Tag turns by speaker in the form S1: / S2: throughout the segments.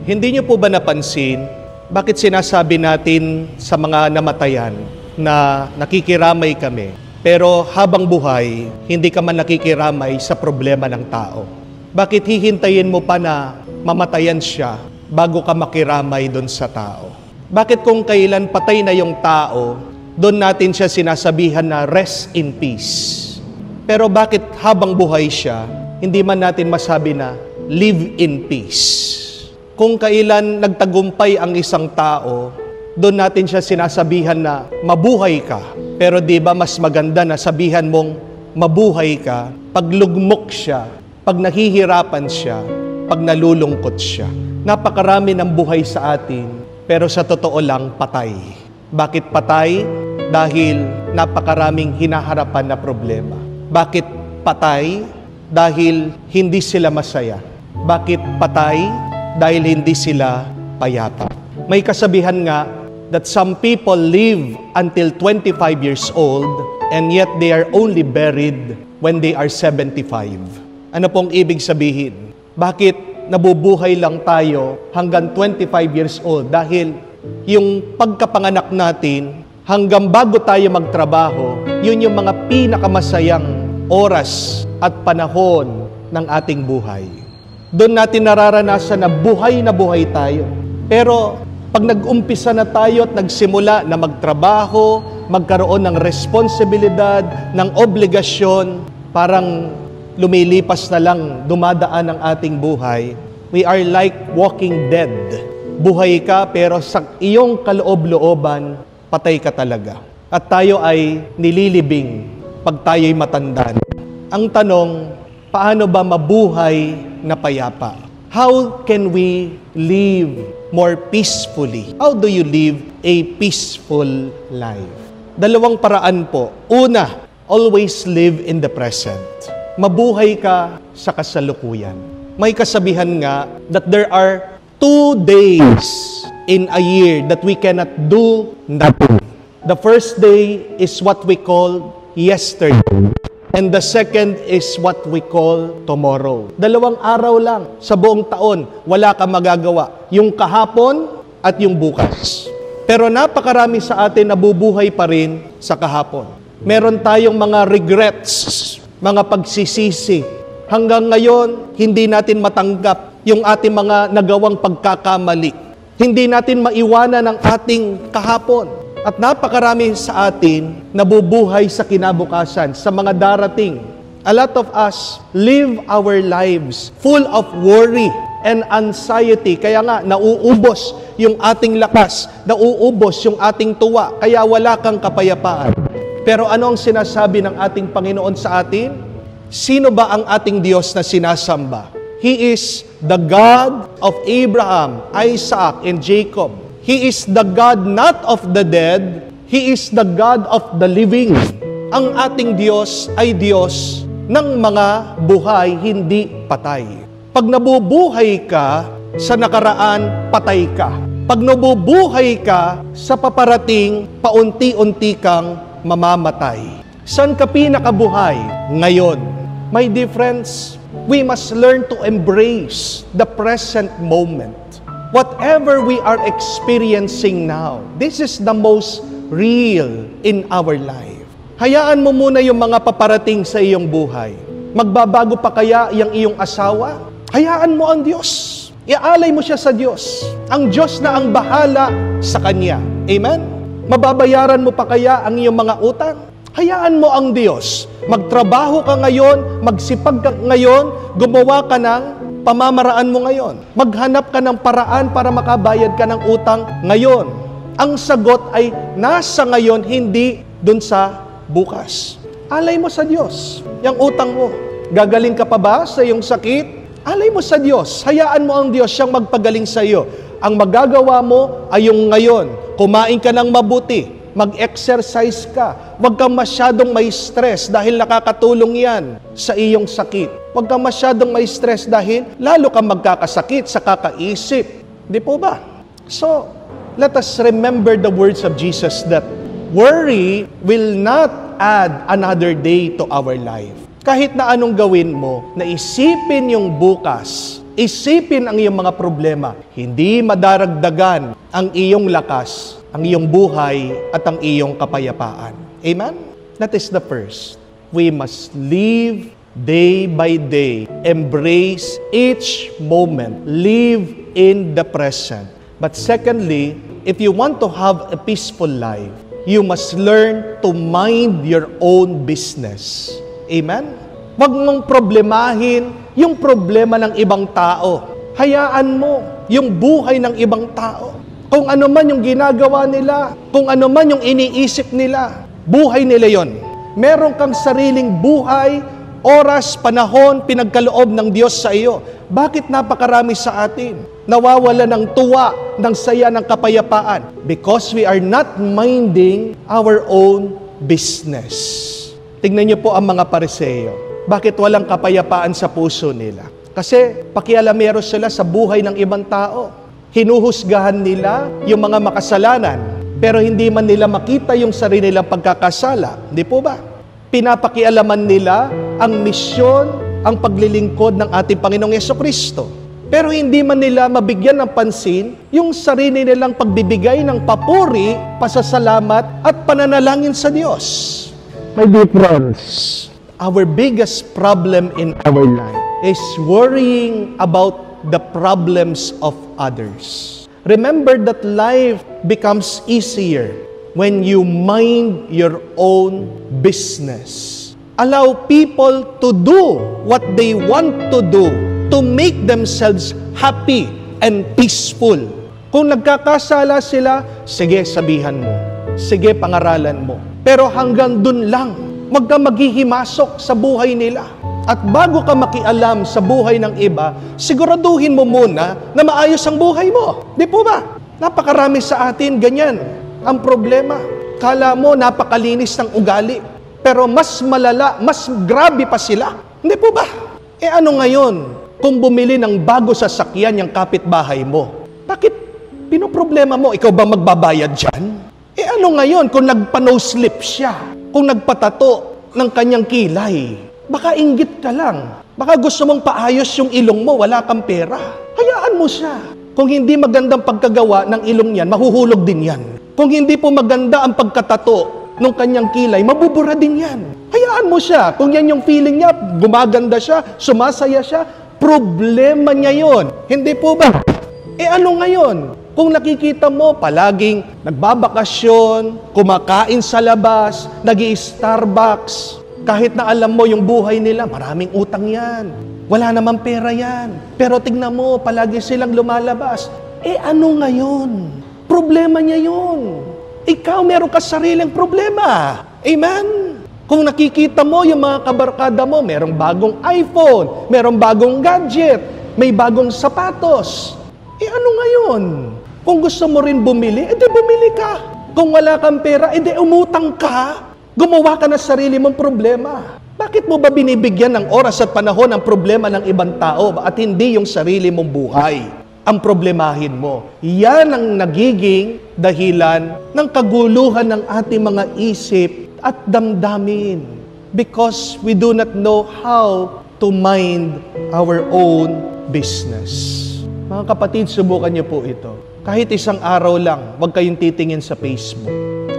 S1: Hindi niyo po ba napansin, bakit sinasabi natin sa mga namatayan na nakikiramay kami, pero habang buhay, hindi ka man nakikiramay sa problema ng tao? Bakit hihintayin mo pa na mamatayan siya bago ka makiramay doon sa tao? Bakit kung kailan patay na yung tao, doon natin siya sinasabihan na rest in peace? Pero bakit habang buhay siya, hindi man natin masabi na live in peace? Kung kailan nagtagumpay ang isang tao, doon natin siya sinasabihan na mabuhay ka. Pero di ba mas maganda na sabihan mong mabuhay ka pag lugmok siya, pag nahihirapan siya, pag nalulungkot siya. Napakarami ng buhay sa atin, pero sa totoo lang patay. Bakit patay? Dahil napakaraming hinaharapan na problema. Bakit patay? Dahil hindi sila masaya. Bakit patay? Dahil hindi sila payapa. May kasabihan nga that some people live until 25 years old and yet they are only buried when they are 75. Ano pong ibig sabihin? Bakit nabubuhay lang tayo hanggang 25 years old? Dahil yung pagkapanganak natin, hanggang bago tayo magtrabaho, yun yung mga pinakamasayang oras at panahon ng ating buhay. Doon natin nararanasan na buhay tayo. Pero pag nag-umpisa na tayo at nagsimula na magtrabaho, magkaroon ng responsibilidad, ng obligasyon, parang lumilipas na lang, dumadaan ang ating buhay. We are like walking dead. Buhay ka pero sa iyong kaloob-looban, patay ka talaga. At tayo ay nililibing pag tayo'y matanda. Ang tanong, paano ba mabuhay na payapa? How can we live more peacefully? How do you live a peaceful life? Dalawang paraan po. Una, always live in the present. Mabuhay ka sa kasalukuyan. May kasabihan nga that there are 2 days in a year that we cannot do nothing. The first day is what we call yesterday. And the second is what we call tomorrow. 2 araw lang sa buong taon, wala kang magagawa. Yung kahapon at yung bukas. Pero napakarami sa atin nabubuhay pa rin sa kahapon. Meron tayong mga regrets, mga pagsisisi. Hanggang ngayon, hindi natin matanggap yung ating mga nagawang pagkakamali. Hindi natin maiwanan ang ating kahapon. At napakarami sa atin nabubuhay sa kinabukasan, sa mga darating. A lot of us live our lives full of worry and anxiety. Kaya nga, nauubos yung ating lakas, nauubos yung ating tuwa, kaya wala kang kapayapaan. Pero ano ang sinasabi ng ating Panginoon sa atin? Sino ba ang ating Diyos na sinasamba? He is the God of Abraham, Isaac, and Jacob. He is the God not of the dead, He is the God of the living. Ang ating Diyos ay Diyos ng mga buhay, hindi patay. Pag nabubuhay ka sa nakaraan, patay ka. Pag nabubuhay ka sa paparating, paunti-unti kang mamamatay. Saan ka pinakabuhay? Ngayon. My dear friends, we must learn to embrace the present moment. Whatever we are experiencing now, this is the most real in our life. Hayaan mo muna yung mga paparating sa iyong buhay. Magbabago pa kaya yung iyong asawa? Hayaan mo ang Diyos. Ialay mo siya sa Diyos. Ang Diyos na ang bahala sa Kanya. Amen? Mababayaran mo pa kaya ang iyong mga utang? Hayaan mo ang Diyos. Magtrabaho ka ngayon, magsipag ka ngayon, gumawa ka ng pamamaraan mo ngayon. Maghanap ka ng paraan para makabayad ka ng utang ngayon. Ang sagot ay nasa ngayon, hindi dun sa bukas. Alay mo sa Diyos yung utang mo. Gagaling ka pa ba sa iyong sakit? Alay mo sa Diyos. Hayaan mo ang Diyos siyang magpagaling sa iyo. Ang magagawa mo ay yung ngayon. Kumain ka ng mabuti. Mag-exercise ka. Huwag kang masyadong may stress dahil nakakatulong yan sa iyong sakit. Huwag kang masyadong may stress dahil lalo kang magkakasakit sa kakaisip. Di po ba? So, let us remember the words of Jesus that worry will not add another day to our life. Kahit na anong gawin mo, na isipin yung bukas, Isipin ang iyong mga problema. Hindi madaragdagan ang iyong lakas, ang iyong buhay, at ang iyong kapayapaan. Amen? That is the first. We must live day by day. Embrace each moment. Live in the present. But secondly, if you want to have a peaceful life, you must learn to mind your own business. Amen? Huwag mong problemahin yung problema ng ibang tao. Hayaan mo yung buhay ng ibang tao. Kung ano man yung ginagawa nila, kung ano man yung iniisip nila, buhay nila yon. Meron kang sariling buhay, oras, panahon, pinagkaloob ng Diyos sa iyo. Bakit napakarami sa atin nawawala ng tuwa, ng saya, ng kapayapaan? Because we are not minding our own business. Tingnan niyo po ang mga Pariseo. Bakit walang kapayapaan sa puso nila? Kasi pakialamero sila sa buhay ng ibang tao. Hinuhusgahan nila yung mga makasalanan, pero hindi man nila makita yung sarili nilang pagkakasala. Hindi po ba? Pinapakialaman nila ang misyon, ang paglilingkod ng ating Panginoong Jesucristo. Pero hindi man nila mabigyan ng pansin yung sarili nilang pagbibigay ng papuri, pasasalamat at pananalangin sa Diyos. My dear friends, our biggest problem in our life is worrying about the problems of others. Remember that life becomes easier when you mind your own business. Allow people to do what they want to do to make themselves happy and peaceful. Kung nagkakasala sila, sige, sabihan mo. Sige, pangaralan mo. Pero hanggang dun lang. Huwag ka maghihimasok sa buhay nila. At bago ka makialam sa buhay ng iba, siguraduhin mo muna na maayos ang buhay mo. Di po ba? Napakarami sa atin ganyan. Ang problema, kala mo napakalinis ng ugali. Pero mas malala, mas grabe pa sila. Hindi po ba? Ano ngayon kung bumili ng bago sasakyan yung kapitbahay mo? Bakit pinoproblema mo? Ikaw ba magbabayad dyan? Ano ngayon kung nagpa-no-slip siya? Kung nagpatato ng kanyang kilay, baka inggit ka lang. Baka gusto mong paayos yung ilong mo, wala kang pera. Hayaan mo siya. Kung hindi magandang pagkagawa ng ilong yan, mahuhulog din yan. Kung hindi po maganda ang pagkatato ng kanyang kilay, mabubura din yan. Hayaan mo siya. Kung yan yung feeling niya, gumaganda siya, sumasaya siya, problema niya yon. Hindi po ba? Ano ngayon? Kung nakikita mo, palaging nagbabakasyon, kumakain sa labas, nag-i-Starbucks, kahit na alam mo yung buhay nila, maraming utang yan. Wala namang pera yan. Pero tignan mo, palagi silang lumalabas. Ano ngayon? Problema niya yun. Ikaw, meron ka sariling problema. Amen? Kung nakikita mo yung mga kabarkada mo, merong bagong iPhone, merong bagong gadget, may bagong sapatos. Ano ngayon? Kung gusto mo rin bumili, edi bumili ka. Kung wala kang pera, edi umutang ka. Gumawa ka na sarili mong problema. Bakit mo ba binibigyan ng oras at panahon ang problema ng ibang tao at hindi yung sarili mong buhay? Ang problemahin mo. Yan ang nagiging dahilan ng kaguluhan ng ating mga isip at damdamin. Because we do not know how to mind our own business. Mga kapatid, subukan niyo po ito. Kahit isang araw lang, huwag kayong titingin sa Facebook.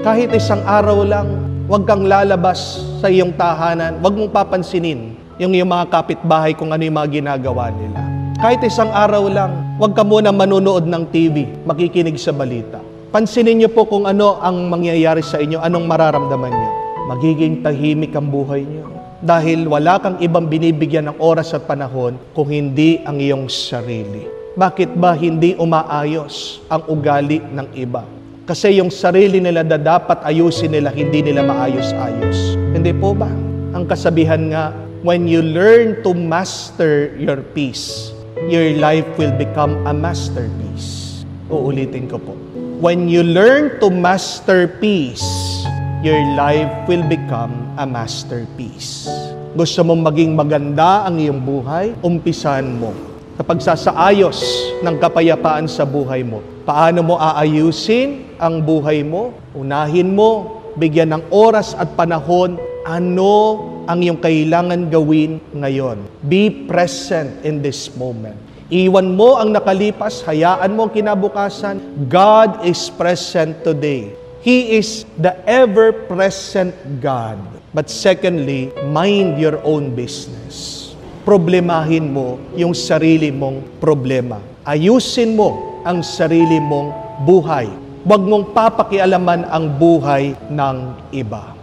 S1: Kahit isang araw lang, huwag kang lalabas sa iyong tahanan. Huwag mong papansinin yung iyong mga kapitbahay kung ano yung mga ginagawa nila. Kahit isang araw lang, huwag ka muna manonood ng TV, makikinig sa balita. Pansinin niyo po kung ano ang mangyayari sa inyo, anong mararamdaman niyo. Magiging tahimik ang buhay niyo. Dahil wala kang ibang binibigyan ng oras at panahon kung hindi ang iyong sarili. Bakit ba hindi umaayos ang ugali ng iba? Kasi yung sarili nila na dapat ayusin nila, hindi nila maayos-ayos. Hindi po ba? Ang kasabihan nga, when you learn to master your peace, your life will become a masterpiece. Uulitin ko po. When you learn to master peace, your life will become a masterpiece. Gusto mong maging maganda ang iyong buhay? Umpisan mo. Sa pagsasaayos ng kapayapaan sa buhay mo. Paano mo aayusin ang buhay mo? Unahin mo, bigyan ng oras at panahon, ano ang iyong kailangan gawin ngayon. Be present in this moment. Iwan mo ang nakalipas, hayaan mo ang kinabukasan. God is present today. He is the ever-present God. But secondly, mind your own business. Problemahin mo yung sarili mong problema. Ayusin mo ang sarili mong buhay. Huwag mong papakialaman ang buhay ng iba.